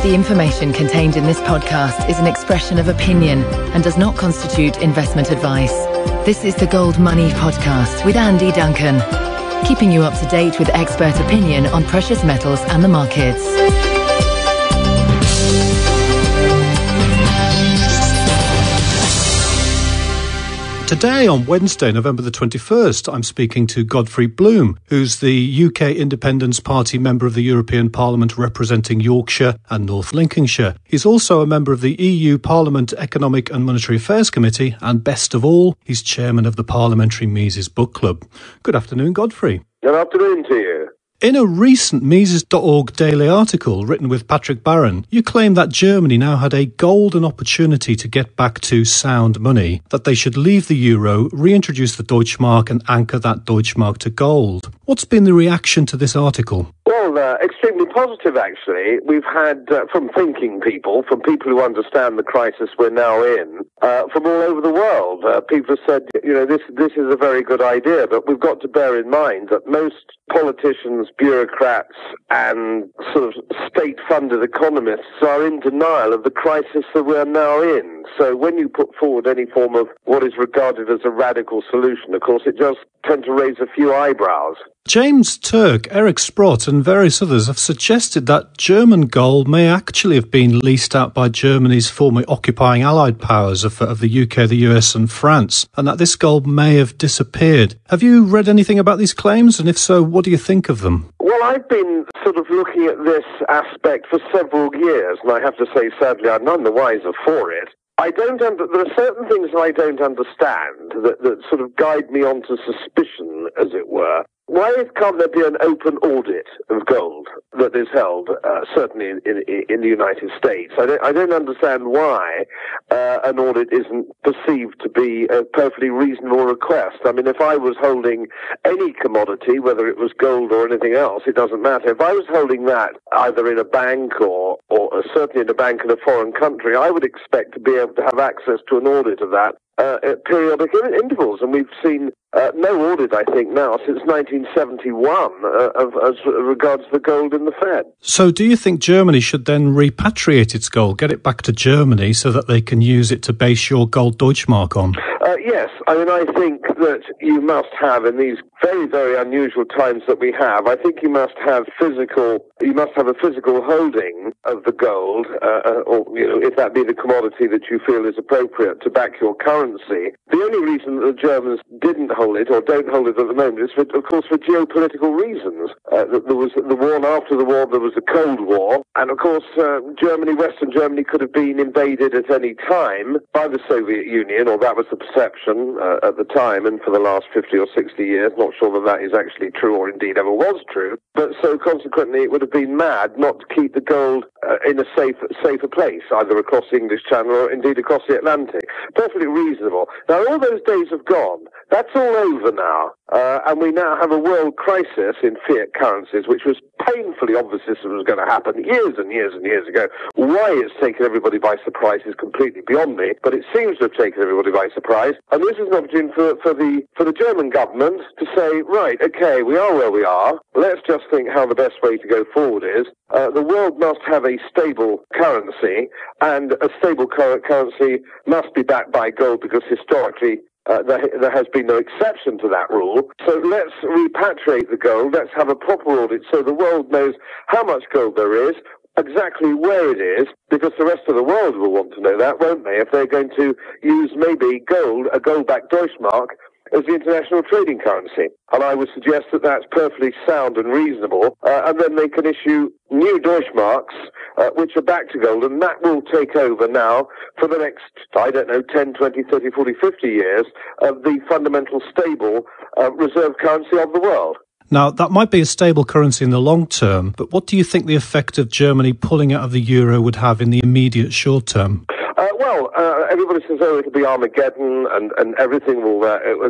The information contained in this podcast is an expression of opinion and does not constitute investment advice. This is the Gold Money Podcast with Andy Duncan, keeping you up to date with expert opinion on precious metals and the markets. Today, on Wednesday, November the 21st, I'm speaking to Godfrey Bloom, who's the UK Independence Party member of the European Parliament representing Yorkshire and North Lincolnshire. He's also a member of the EU Parliament Economic and Monetary Affairs Committee, and best of all, he's chairman of the Parliamentary Mises Book Club. Good afternoon, Godfrey. Good afternoon to you. In a recent Mises.org daily article written with Patrick Barron, you claim that Germany now had a golden opportunity to get back to sound money, that they should leave the euro, reintroduce the Deutschmark and anchor that Deutschmark to gold. What's been the reaction to this article? Well, extremely positive, actually. We've had, from thinking people, from people who understand the crisis we're now in, from all over the world. People have said, this is a very good idea, but we've got to bear in mind that most politicians, bureaucrats, and sort of state-funded economists are in denial of the crisis that we're now in. So when you put forward any form of what is regarded as a radical solution, of course, it does tend to raise a few eyebrows. James Turk, Eric Sprott and various others have suggested that German gold may actually have been leased out by Germany's former occupying allied powers of the UK, the US and France, and that this gold may have disappeared. Have you read anything about these claims? And if so, what do you think of them? Well, I've been sort of looking at this aspect for several years, and I have to say, sadly, I'm none the wiser for it. There are certain things I don't understand that sort of guide me onto suspicion, as it were. Why can't there be an open audit of gold that is held, certainly in the United States? I don't understand why an audit isn't perceived to be a perfectly reasonable request. I mean, if I was holding any commodity, whether it was gold or anything else, it doesn't matter. If I was holding that either in a bank or certainly in a bank in a foreign country, I would expect to be able to have access to an audit of that at periodic intervals. And we've seen no audit, I think, now since 1971 as regards the gold in the Fed. So do you think Germany should then repatriate its gold, get it back to Germany so that they can use it to base your gold Deutschmark on? Yes. I mean, I think that you must have, in these very, very unusual times that we have, I think you must have a physical holding of the gold, or, if that be the commodity that you feel is appropriate to back your currency. The only reason that the Germans didn't hold it or don't hold it at the moment is, of course, for geopolitical reasons. There was the war, and after the war there was the Cold War, and of course Western Germany could have been invaded at any time by the Soviet Union, or that was the perception at the time, and for the last 50 or 60 years, not sure that is actually true or indeed ever was true, but so consequently it would have been mad not to keep the gold in a safer place, either across the English Channel or indeed across the Atlantic. Perfectly reasonable. Now, all those days have gone. That's all over now, and we now have a world crisis in fiat currencies, which was painfully obvious this was going to happen years and years and years ago. Why it's taken everybody by surprise is completely beyond me, but it seems to have taken everybody by surprise, and this is an opportunity for the German government to say, right, okay, we are where we are, let's just think how the best way to go forward is. The world must have a stable currency, and a stable currency must be backed by gold, because historically there has been no exception to that rule. So let's repatriate the gold, let's have a proper audit so the world knows how much gold there is, exactly where it is, because the rest of the world will want to know that, won't they, if they're going to use maybe gold, a gold-backed Deutschmark, as the international trading currency. And I would suggest that that's perfectly sound and reasonable, and then they can issue new Deutschmarks, which are back to gold, and that will take over now for the next, 10, 20, 30, 40, 50 years of the fundamental stable reserve currency of the world. Now, that might be a stable currency in the long term, but what do you think the effect of Germany pulling out of the euro would have in the immediate short term? Everybody says, it'll be Armageddon and everything will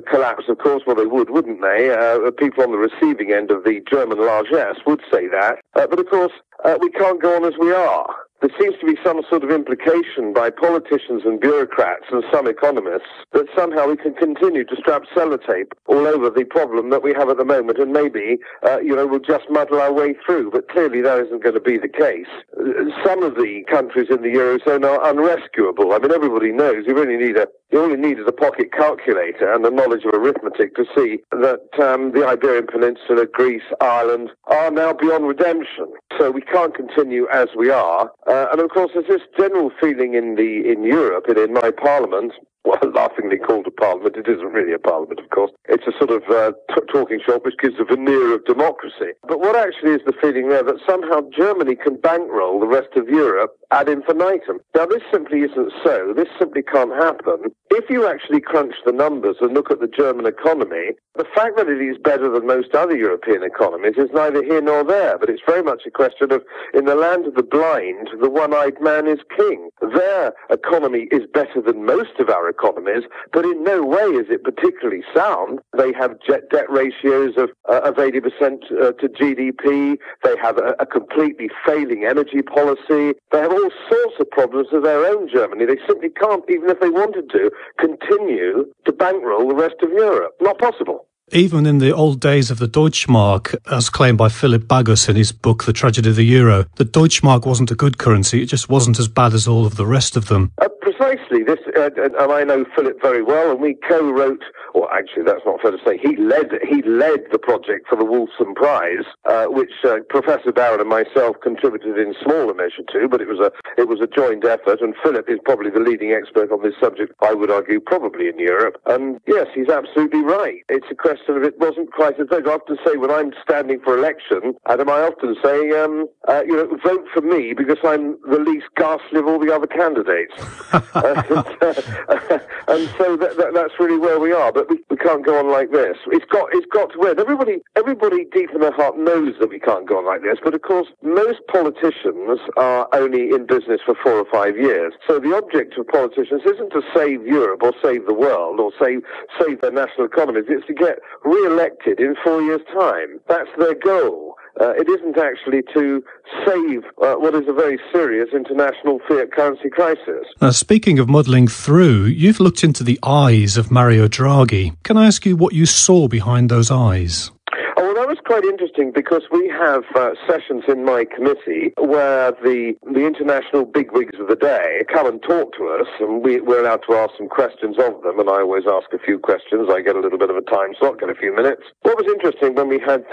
collapse. Of course, well, they would, wouldn't they? People on the receiving end of the German largesse would say that. But of course, we can't go on as we are. there seems to be some sort of implication by politicians and bureaucrats and some economists that somehow we can continue to strap sellotape all over the problem that we have at the moment, and maybe, we'll just muddle our way through. But clearly that isn't going to be the case. Some of the countries in the Eurozone are unrescuable. I mean, everybody knows you only needed a pocket calculator and the knowledge of arithmetic to see that the Iberian Peninsula, Greece, Ireland are now beyond redemption. So we can't continue as we are. And of course, there's this general feeling in Europe and in my parliament, well, laughingly called a parliament. It isn't really a parliament, of course. It's a sort of talking shop which gives a veneer of democracy. But what actually is the feeling there? That somehow Germany can bankroll the rest of Europe ad infinitum. Now, this simply isn't so. This simply can't happen. If you actually crunch the numbers and look at the German economy, the fact that it is better than most other European economies is neither here nor there. But it's very much a question of, in the land of the blind, the one-eyed man is king. Their economy is better than most of our economies, but in no way is it particularly sound. They have debt ratios of 80% to GDP. They have a completely failing energy policy. They have all sorts of problems of their own, Germany. They simply can't, even if they wanted to, continue to bankroll the rest of Europe. Not possible. Even in the old days of the Deutschmark, as claimed by Philip Bagus in his book The Tragedy of the Euro, the Deutschmark wasn't a good currency. It just wasn't as bad as all of the rest of them. Precisely. This, and I know Philip very well, and we co-wrote, or actually that's not fair to say, he led the project for the Wolfson Prize, which Professor Barron and myself contributed in smaller measure to, but it was a joint effort, and Philip is probably the leading expert on this subject, I would argue, probably in Europe. And yes, he's absolutely right. It's a question of it wasn't quite as though. I often say when I'm standing for election, Adam, I often say, vote for me because I'm the least ghastly of all the other candidates. And so that's really where we are. But we can't go on like this. It's got to end. Everybody deep in their heart knows that we can't go on like this. But of course, most politicians are only in business for 4 or 5 years. So the object of politicians isn't to save Europe or save the world or save their national economies. It's to get re-elected in 4 years' time. That's their goal. It isn't actually to save what is a very serious international fiat currency crisis. Now, speaking of muddling through, you've looked into the eyes of Mario Draghi. Can I ask you what you saw behind those eyes? Oh, well, that was quite interesting because we have sessions in my committee where the international bigwigs of the day come and talk to us, and we're allowed to ask some questions of them, and I always ask a few questions. I get a little bit of a time slot, get a few minutes. What was interesting when we had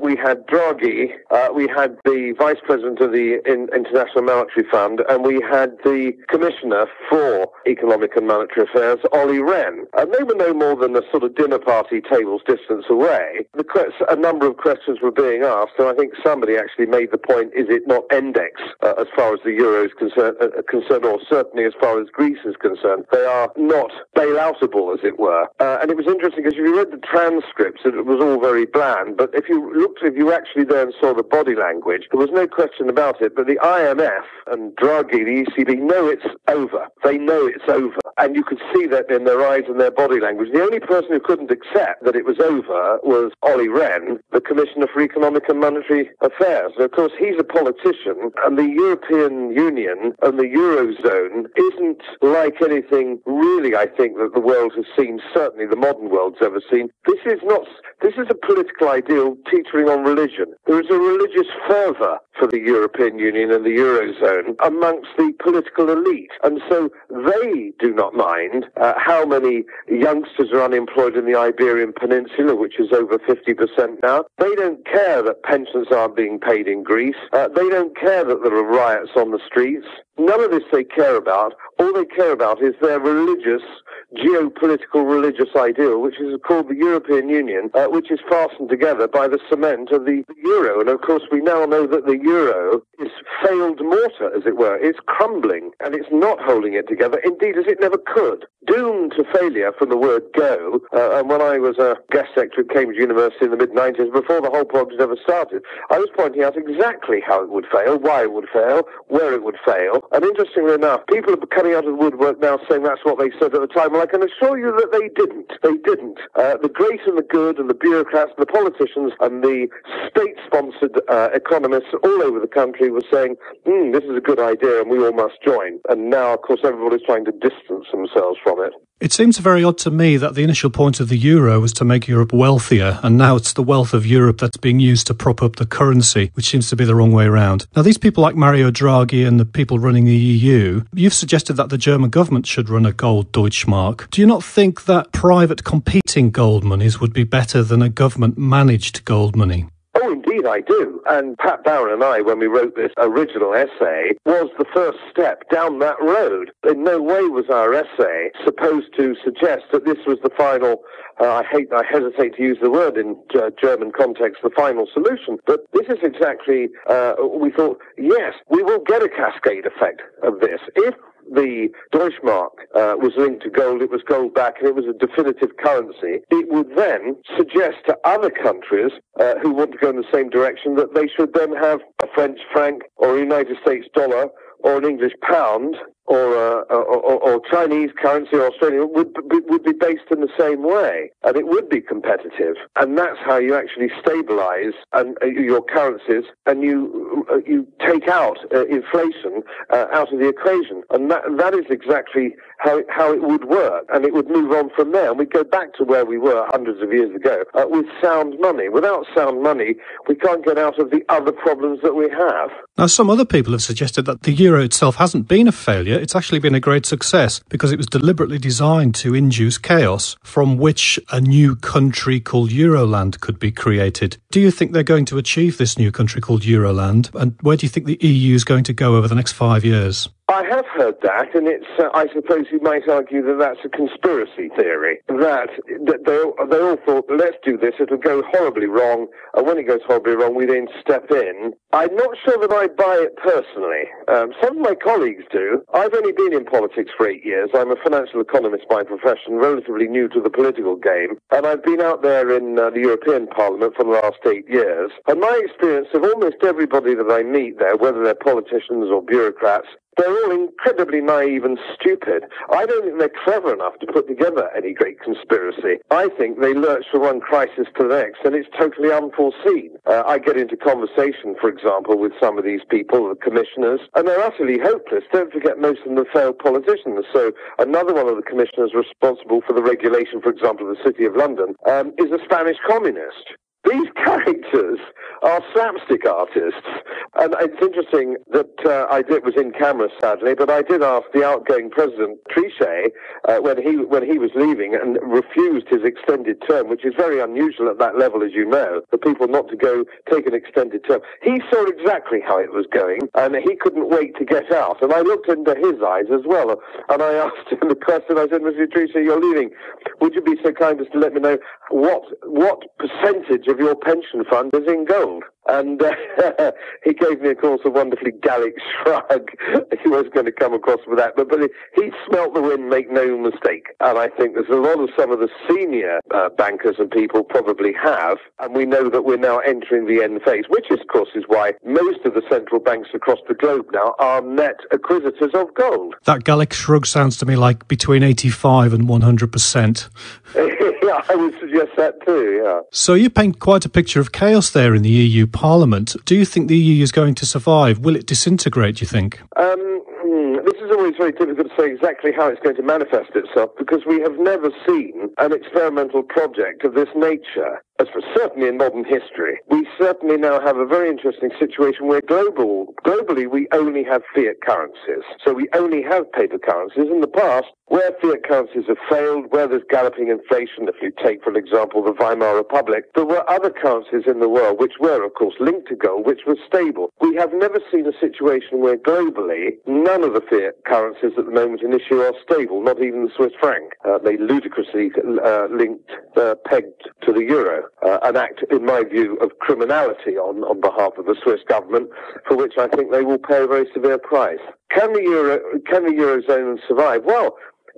we had Draghi, we had the Vice President of the International Monetary Fund, and we had the Commissioner for Economic and Monetary Affairs, Olli Rehn. And they were no more than a sort of dinner party table's distance away. A number of questions were being asked, and I think somebody actually made the point, is it not index as far as the euro is concerned, or certainly as far as Greece is concerned? They are not bailoutable, as it were. And it was interesting because if you read the transcripts, it was all very bland, but if you actually then saw the body language, there was no question about it, but the IMF and Draghi, the ECB, know it's over. They know it's over. And you could see that in their eyes and their body language. The only person who couldn't accept that it was over was Olli Rehn, the Commissioner for Economic and Monetary Affairs. And of course, he's a politician, and the European Union and the Eurozone isn't like anything really, I think, that the world has seen, certainly the modern world's ever seen. This is a political ideal teetering on religion. There is a religious fervour for the European Union and the Eurozone amongst the political elite. And so they do not mind how many youngsters are unemployed in the Iberian Peninsula, which is over 50% now. They don't care that pensions aren't being paid in Greece. They don't care that there are riots on the streets. None of this they care about. All they care about is their geopolitical religious ideal, which is called the European Union, which is fastened together by the cement of the euro. And of course, we now know that the euro is failed mortar, as it were. It's crumbling, and it's not holding it together, indeed, as it never could. Doomed to failure from the word go. And when I was a guest lecturer at Cambridge University in the mid-90s, before the whole project ever started, I was pointing out exactly how it would fail, why it would fail, where it would fail. And interestingly enough, people are coming out of the woodwork now saying that's what they said at the time. Well, I can assure you that they didn't. They didn't. The great and the good and the bureaucrats and the politicians and the state-sponsored economists all over the country were saying, this is a good idea and we all must join. And now, of course, everybody's trying to distance themselves from it. It seems very odd to me that the initial point of the euro was to make Europe wealthier, and now it's the wealth of Europe that's being used to prop up the currency, which seems to be the wrong way around. Now, these people like Mario Draghi and the people running the EU, you've suggested that the German government should run a gold Deutschmark. Do you not think that private competing gold monies would be better than a government-managed gold money? Oh, indeed, I do. And Pat Barron and I, when we wrote this original essay, was the first step down that road. In no way was our essay supposed to suggest that this was the final, I hesitate to use the word in German context, the final solution. But this is exactly, we thought, yes, we will get a cascade effect of this. If the Deutschmark was linked to gold, it was gold back, and it was a definitive currency, it would then suggest to other countries who want to go in the same direction that they should then have a French franc or a United States dollar or an English pound or Chinese currency or Australian would be based in the same way, and it would be competitive. And that's how you actually stabilize your currencies, and you take out inflation out of the equation. And that is exactly how it would work, and it would move on from there. And we'd go back to where we were hundreds of years ago with sound money. Without sound money, we can't get out of the other problems that we have. Now, some other people have suggested that the euro itself hasn't been a failure. It's actually been a great success because it was deliberately designed to induce chaos from which a new country called Euroland could be created. Do you think they're going to achieve this new country called Euroland? And where do you think the EU is going to go over the next 5 years? I have heard that, and it's, I suppose you might argue that that's a conspiracy theory, that they all thought, let's do this, it'll go horribly wrong, and when it goes horribly wrong, we then step in. I'm not sure that I buy it personally. Some of my colleagues do. I've only been in politics for 8 years. I'm a financial economist by profession, relatively new to the political game, and I've been out there in the European Parliament for the last 8 years. And my experience of almost everybody that I meet there, whether they're politicians or bureaucrats, they're all incredibly naive and stupid. I don't think they're clever enough to put together any great conspiracy. I think they lurch from one crisis to the next, and it's totally unforeseen. I get into conversation, for example, with some of these people, the commissioners, and they're utterly hopeless. Don't forget, most of them failed politicians. So another one of the commissioners responsible for the regulation, for example, of the City of London, is a Spanish communist. These characters are slapstick artists, and it's interesting that it was in camera, sadly, but I did ask the outgoing President Trichet when he was leaving and refused his extended term, which is very unusual at that level, as you know, for people not to go take an extended term. He saw exactly how it was going, and he couldn't wait to get out. And I looked into his eyes as well, and I asked him the question. I said, Mr. Trichet, you're leaving. Would you be so kind as to let me know what percentage of your pension fund is in gold? And he gave me, of course, a wonderfully Gallic shrug. He was going to come across with that, but he smelt the wind, make no mistake. And I think there's a lot of some of the senior bankers and people probably have, and we know that we're now entering the end phase, which, of course, is why most of the central banks across the globe now are net acquisitors of gold. That Gallic shrug sounds to me like between 85 and 100%. Yeah, I would suggest that too, yeah. So you paint quite a picture of chaos there in the EU Parliament. Do you think the EU is going to survive? Will it disintegrate, do you think? This is always very difficult to say exactly how it's going to manifest itself, because we have never seen an experimental project of this nature, as for certainly in modern history. We certainly now have a very interesting situation where globally we only have fiat currencies. So we only have paper currencies. In the past, where fiat currencies have failed, where there's galloping inflation, if you take, for example, the Weimar Republic, there were other currencies in the world which were, of course, linked to gold, which were stable. We have never seen a situation where globally none of the fiat currencies at the moment in issue are stable, not even the Swiss franc. They ludicrously pegged to the euro, an act, in my view, of criminality on behalf of the Swiss government, for which I think they will pay a very severe price. Can the Eurozone survive? Well,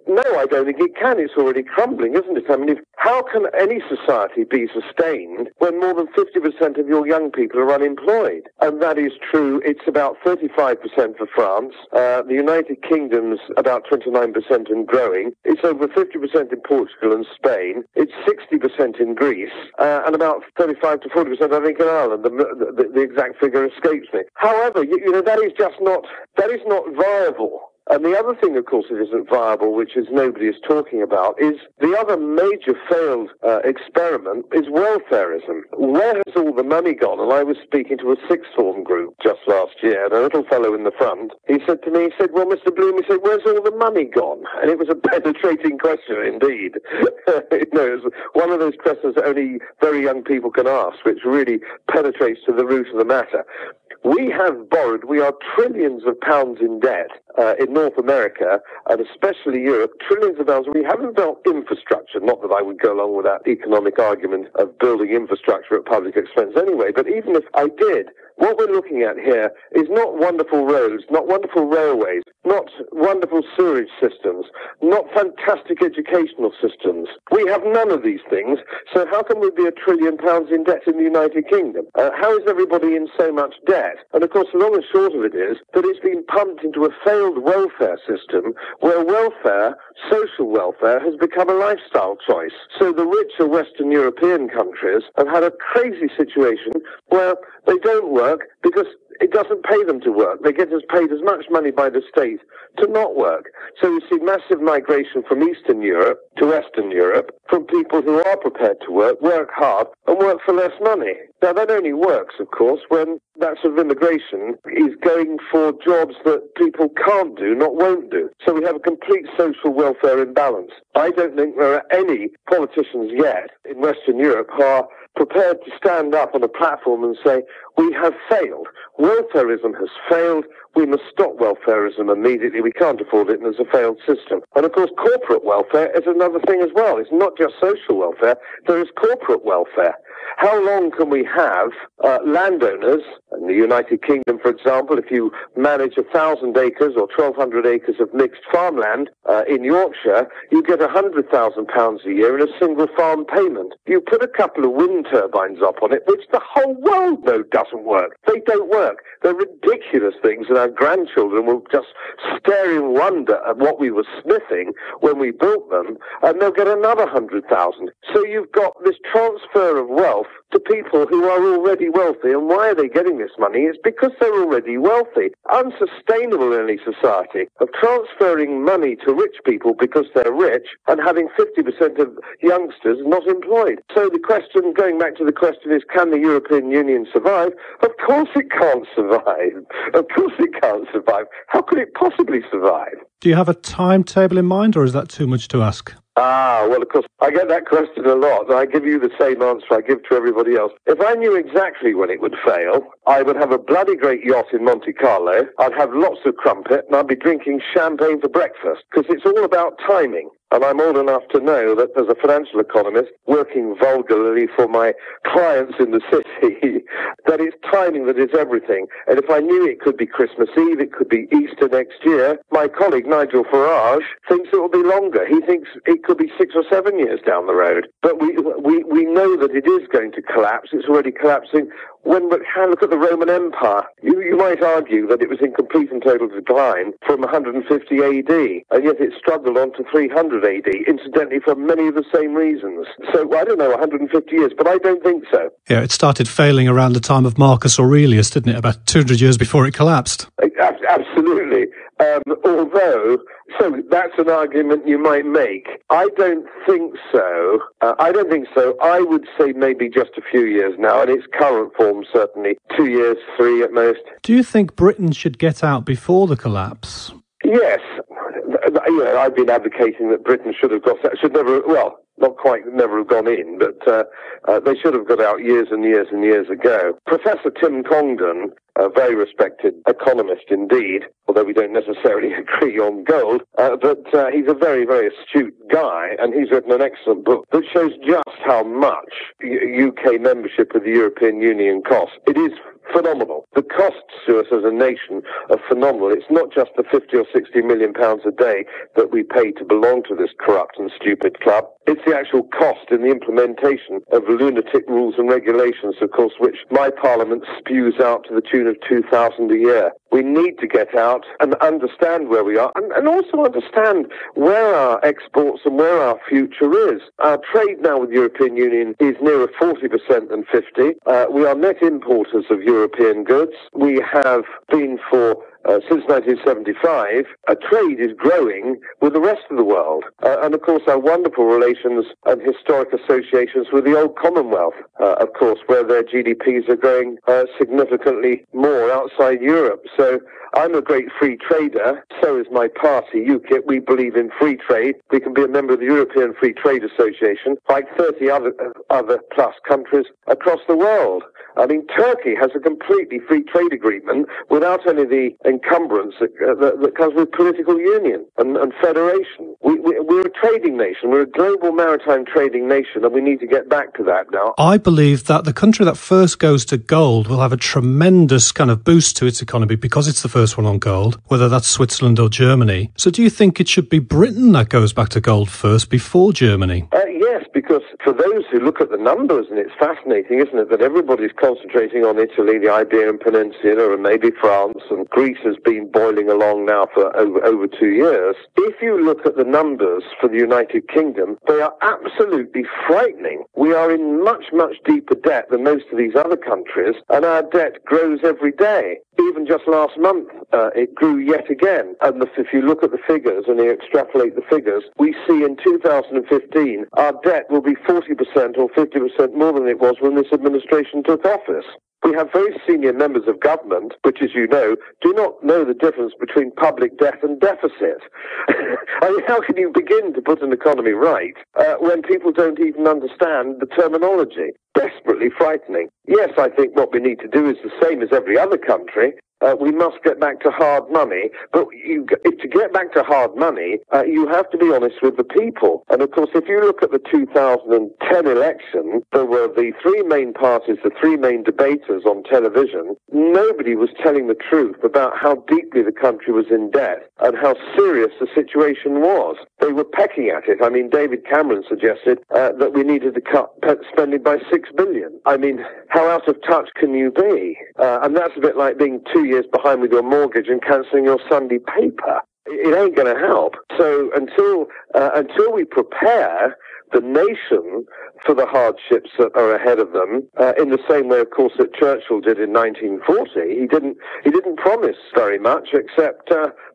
no, I don't think it can. It's already crumbling, isn't it? I mean, how can any society be sustained when more than 50% of your young people are unemployed? And that is true. It's about 35% for France. The United Kingdom's about 29% and growing. It's over 50% in Portugal and Spain. It's 60% in Greece, and about 35 to 40%, I think, in Ireland. The exact figure escapes me. However, that is not viable. And the other thing, of course, that isn't viable, which nobody is talking about, is the other major failed experiment is welfarism. Where has all the money gone? And I was speaking to a sixth form group just last year, and a little fellow in the front, he said to me, well, Mr. Bloom, where's all the money gone? And it was a penetrating question indeed. It was one of those questions that only very young people can ask, which really penetrates to the root of the matter. We have borrowed, we are trillions of pounds in debt in North America, and especially Europe, trillions of pounds. We haven't built infrastructure, not that I would go along with that economic argument of building infrastructure at public expense anyway, but even if I did, what we're looking at here is not wonderful roads, not wonderful railways, not wonderful sewerage systems, not fantastic educational systems. We have none of these things, so how can we be £1 trillion in debt in the United Kingdom? How is everybody in so much debt? And of course, the long and short of it is that it's been pumped into a failed welfare system where welfare, social welfare, has become a lifestyle choice. So the richer Western European countries have had a crazy situation where they don't work because it doesn't pay them to work. They get paid as much money by the state to not work. So you see massive migration from Eastern Europe to Western Europe from people who are prepared to work hard, and work for less money. Now, that only works, of course, when that sort of immigration is going for jobs that people can't do, not won't do. So we have a complete social welfare imbalance. I don't think there are any politicians yet in Western Europe who are prepared to stand up on a platform and say, we have failed. Welfarism has failed. We must stop welfarism immediately. We can't afford it, and it's a failed system. And of course, corporate welfare is another thing as well. It's not just social welfare. There is corporate welfare. How long can we have landowners, in the United Kingdom, for example, if you manage 1,000 acres or 1,200 acres of mixed farmland in Yorkshire, you get £100,000 a year in a single farm payment. You put a couple of wind turbines up on it, which the whole world knows doesn't work. They don't work. They're ridiculous things, and our grandchildren will just stare in wonder at what we were sniffing when we built them, and they'll get another 100,000. So you've got this transfer of wealth to people who are already wealthy. And why are they getting this money? It's because they're already wealthy. Unsustainable in any society of transferring money to rich people because they're rich and having 50% of youngsters not employed. So the question, going back to the question, is can the European Union survive? Of course it can't survive. Of course it can't survive. How could it possibly survive? Do you have a timetable in mind, or is that too much to ask? Well, of course, I get that question a lot, and I give you the same answer I give to everybody else. If I knew exactly when it would fail, I would have a bloody great yacht in Monte Carlo, I'd have lots of crumpet, and I'd be drinking champagne for breakfast, because it's all about timing. And I'm old enough to know that as a financial economist, working vulgarly for my clients in the city, that it's timing that is everything. And if I knew it could be Christmas Eve, it could be Easter next year, my colleague Nigel Farage thinks it will be longer. He thinks it could be 6 or 7 years down the road. But we know that it is going to collapse. It's already collapsing. When we look at the Roman Empire, you might argue that it was in complete and total decline from 150 AD, and yet it struggled on to 300 AD, incidentally for many of the same reasons. So, I don't know, 150 years, but I don't think so. Yeah, it started failing around the time of Marcus Aurelius, didn't it? About 200 years before it collapsed. Absolutely. So that's an argument you might make. I don't think so. I would say maybe just a few years now, in its current form, certainly 2 years, 3 at most. Do you think Britain should get out before the collapse? Yes. I've been advocating that Britain should have never have gone in, but they should have got out years and years and years ago. Professor Tim Congdon, a very respected economist indeed, although we don't necessarily agree on gold, but he's a very, very astute guy, and he's written an excellent book that shows just how much UK membership of the European Union costs. It is phenomenal. The costs to us as a nation are phenomenal. It's not just the 50 or 60 million pounds a day that we pay to belong to this corrupt and stupid club. It's the actual cost in the implementation of lunatic rules and regulations, of course, which my parliament spews out to the tune of 2,000 a year. We need to get out and understand where we are and also understand where our exports and where our future is. Our trade now with the European Union is nearer 40% than 50%. We are net importers of European goods. We have been since 1975, trade is growing with the rest of the world. And of course, our wonderful relations and historic associations with the old Commonwealth, of course, where their GDPs are growing significantly more outside Europe. So I'm a great free trader. So is my party, UKIP. We believe in free trade. We can be a member of the European Free Trade Association, like 30 other plus countries across the world. I mean, Turkey has a completely free trade agreement without any of the encumbrance that comes with political union and federation. We're a trading nation. We're a global maritime trading nation, and we need to get back to that now. I believe that the country that first goes to gold will have a tremendous kind of boost to its economy because it's the first one on gold, whether that's Switzerland or Germany. So do you think it should be Britain that goes back to gold first before Germany? Yes, because for those who look at the numbers, and it's fascinating, isn't it, that everybody's concentrating on Italy, the Iberian Peninsula, and maybe France, and Greece has been boiling along now for over 2 years. If you look at the numbers for the United Kingdom, they are absolutely frightening. We are in much, much deeper debt than most of these other countries, and our debt grows every day. Even just last month, it grew yet again. And if you look at the figures and you extrapolate the figures, we see in 2015 our debt will be 40% or 50% more than it was when this administration took office. We have very senior members of government, which, as you know, do not know the difference between public debt and deficit. I mean, how can you begin to put an economy right when people don't even understand the terminology? Desperately frightening. Yes, I think what we need to do is the same as every other country. We must get back to hard money, but to get back to hard money, you have to be honest with the people. And of course, if you look at the 2010 election, there were the three main parties, the three main debaters on television. Nobody was telling the truth about how deeply the country was in debt and how serious the situation was. They were pecking at it. I mean, David Cameron suggested that we needed to cut spending by $6 billion. I mean, how out of touch can you be? And that's a bit like being 2 years behind with your mortgage and cancelling your Sunday paper. It ain't going to help. So until we prepare the nation for the hardships that are ahead of them, in the same way, of course, that Churchill did in 1940, he didn't promise very much except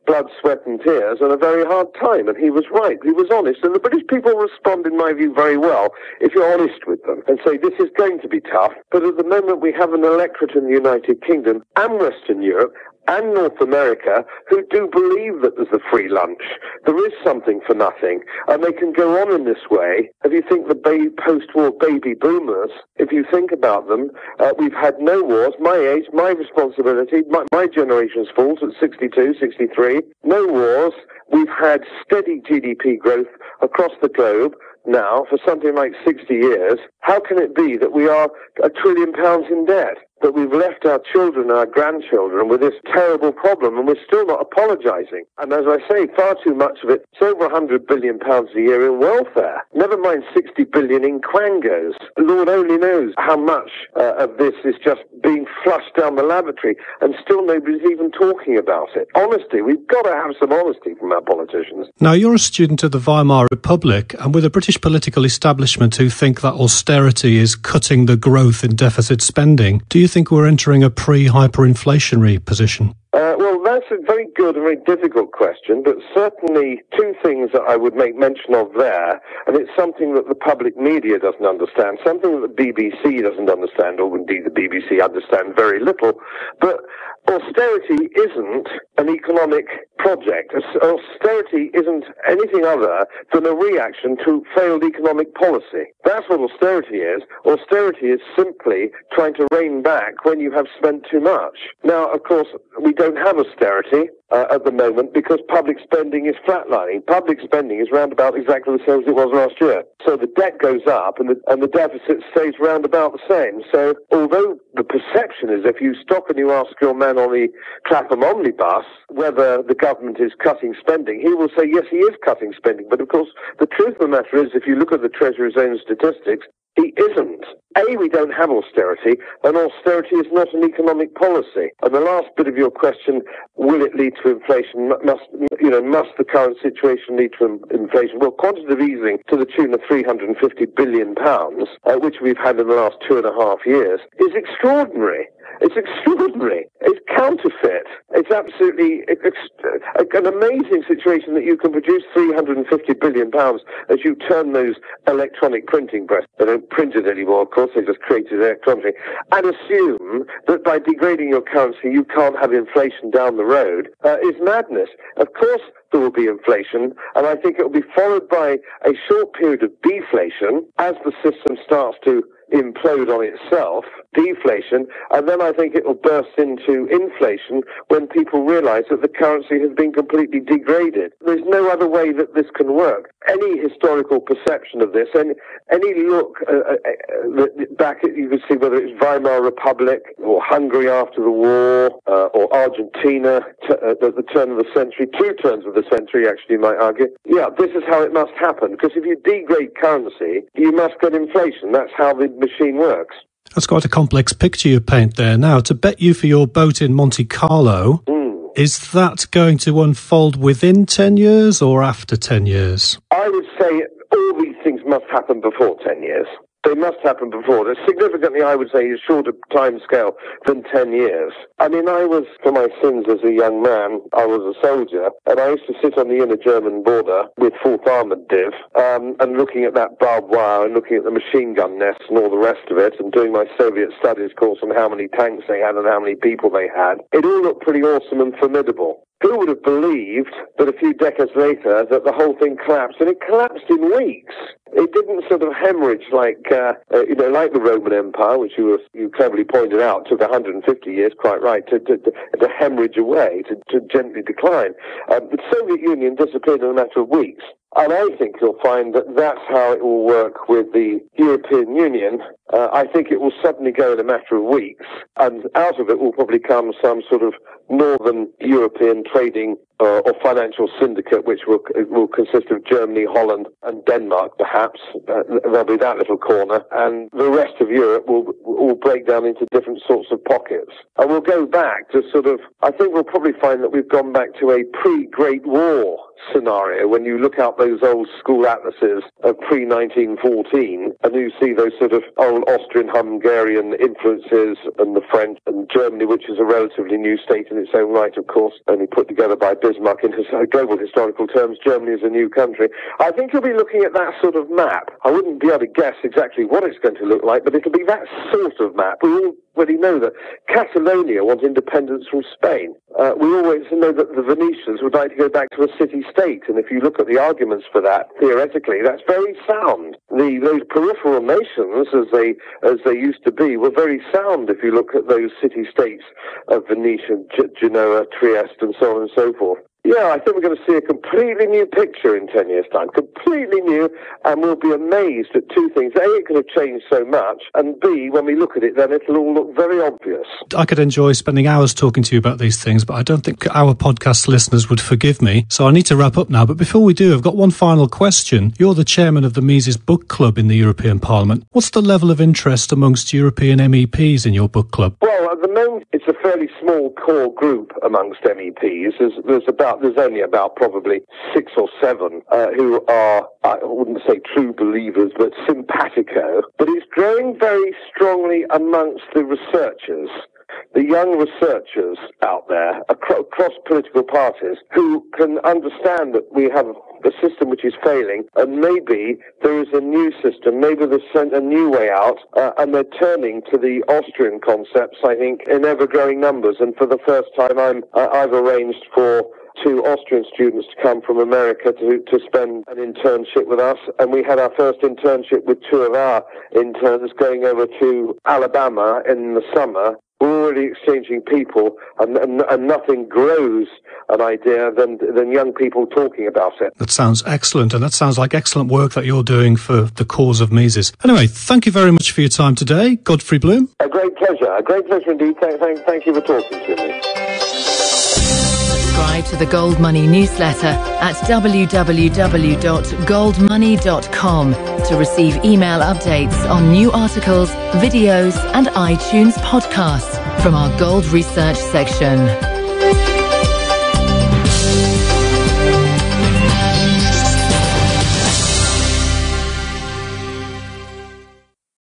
blood, sweat and tears and a very hard time. And he was right. He was honest. And the British people respond, in my view, very well if you're honest with them and say this is going to be tough. But at the moment, we have an electorate in the United Kingdom and Western Europe and North America who do believe that there's a free lunch. There is something for nothing, and they can go on in this way. If you think the post-war baby boomers, if you think about them, we've had no wars. My age, my responsibility, my generation's falls at 62, 63. No wars. We've had steady GDP growth across the globe now for something like 60 years. How can it be that we are £1 trillion in debt? That we've left our children, our grandchildren with this terrible problem, and we're still not apologising. And as I say, far too much of it, it's over £100 billion a year in welfare. Never mind 60 billion in quangos. Lord only knows how much of this is just being flushed down the lavatory, and still nobody's even talking about it. Honesty, we've got to have some honesty from our politicians. Now, you're a student of the Weimar Republic, and with a British political establishment who think that austerity is cutting the growth in deficit spending, do you think we're entering a pre-hyperinflationary position? Well, that's a very good and very difficult question, but certainly two things that I would make mention of there, and it's something that the public media doesn't understand, something that the BBC doesn't understand, or indeed the BBC understand very little, but austerity isn't an economic project. Austerity isn't anything other than a reaction to failed economic policy. That's what austerity is. Austerity is simply trying to rein back when you have spent too much. Now, of course, we don't have austerity. at the moment because public spending is flatlining. Public spending is round about exactly the same as it was last year. So the debt goes up and the deficit stays round about the same. So although the perception is if you stop and you ask your man on the Clapham omnibus whether the government is cutting spending, he will say yes, he is cutting spending. But of course, the truth of the matter is if you look at the Treasury's own statistics, he isn't. A, we don't have austerity, and austerity is not an economic policy. And the last bit of your question, will it lead to inflation? Must the current situation lead to inflation? Well, quantitative easing to the tune of £350 billion, which we've had in the last 2.5 years, is extraordinary. It's extraordinary. It's counterfeit. It's absolutely an amazing situation that you can produce £350 billion as you turn those electronic printing presses. They don't print it anymore, of course, they just create it electronically, and assume that by degrading your currency you can't have inflation down the road is madness. Of course there will be inflation, and I think it will be followed by a short period of deflation as the system starts to implode on itself, deflation, and then I think it will burst into inflation when people realize that the currency has been completely degraded. There's no other way that this can work. Any historical perception of this, and any look back at, you can see whether it's Weimar Republic or Hungary after the war or Argentina at the turn of the century, 2 turns of the century actually, you might argue. Yeah, this is how it must happen, because if you degrade currency, you must get inflation. That's how the machine works. That's quite a complex picture you paint there. Now, to bet you for your boat in Monte Carlo, is that going to unfold within 10 years or after 10 years? I would say all these things must happen before 10 years. They must happen before. There's significantly, I would say, a shorter time scale than 10 years. I mean, I was, for my sins as a young man, I was a soldier, and I used to sit on the inner German border with 4th Armoured Div, and looking at that barbed wire and looking at the machine gun nests and all the rest of it, and doing my Soviet studies course on how many tanks they had and how many people they had. It all looked pretty awesome and formidable. Who would have believed that a few decades later that the whole thing collapsed? And it collapsed in weeks. It didn't sort of hemorrhage like the Roman Empire, which you cleverly pointed out, took 150 years, quite right, to hemorrhage away, to gently decline. The Soviet Union disappeared in a matter of weeks. And I think you'll find that that's how it will work with the European Union. I think it will suddenly go in a matter of weeks, and out of it will probably come some sort of northern European trading or financial syndicate, which will consist of Germany, Holland, and Denmark, perhaps. There'll be that little corner, and the rest of Europe will break down into different sorts of pockets. And we'll go back to I think we'll probably find that we've gone back to a pre-Great War scenario when you look out those old school atlases of pre-1914 and you see those sort of old Austrian-Hungarian influences and the French and Germany, which is a relatively new state in its own right, of course, only put together by Bismarck in global historical terms. Germany is a new country. I think you'll be looking at that sort of map. I wouldn't be able to guess exactly what it's going to look like, but it'll be that sort of map. We already know that Catalonia wants independence from Spain. We always know that the Venetians would like to go back to a city-state, and if you look at the arguments for that, theoretically, that's very sound. Those peripheral nations, as they used to be, were very sound if you look at those city-states of Venetia, Genoa, Trieste, and so on and so forth. Yeah, I think we're going to see a completely new picture in 10 years' time. Completely new, and we'll be amazed at 2 things. A, it could have changed so much, and B, when we look at it, then it'll all look very obvious. I could enjoy spending hours talking to you about these things, but I don't think our podcast listeners would forgive me, so I need to wrap up now. But before we do, I've got one final question. You're the chairman of the Mises Book Club in the European Parliament. What's the level of interest amongst European MEPs in your book club? Well, at the moment, it's a fairly small core group amongst MEPs. There's only about probably 6 or 7 who are, I wouldn't say true believers, but simpatico. But it's growing very strongly amongst the researchers, the young researchers out there across political parties who can understand that we have a system which is failing, and maybe there is a new system, maybe there's a new way out, and they're turning to the Austrian concepts, I think, in ever-growing numbers. And for the first time, I've arranged for 2 Austrian students to come from America to spend an internship with us, and we had our first internship with 2 of our interns going over to Alabama in the summer. We're purely exchanging people, and nothing grows an idea than young people talking about it. That sounds excellent, and that sounds like excellent work that you're doing for the cause of Mises. Anyway, thank you very much for your time today, Godfrey Bloom. A great pleasure indeed. Thank you for talking to me. Subscribe to the Gold Money newsletter at www.goldmoney.com to receive email updates on new articles, videos, and iTunes podcasts from our Gold Research section.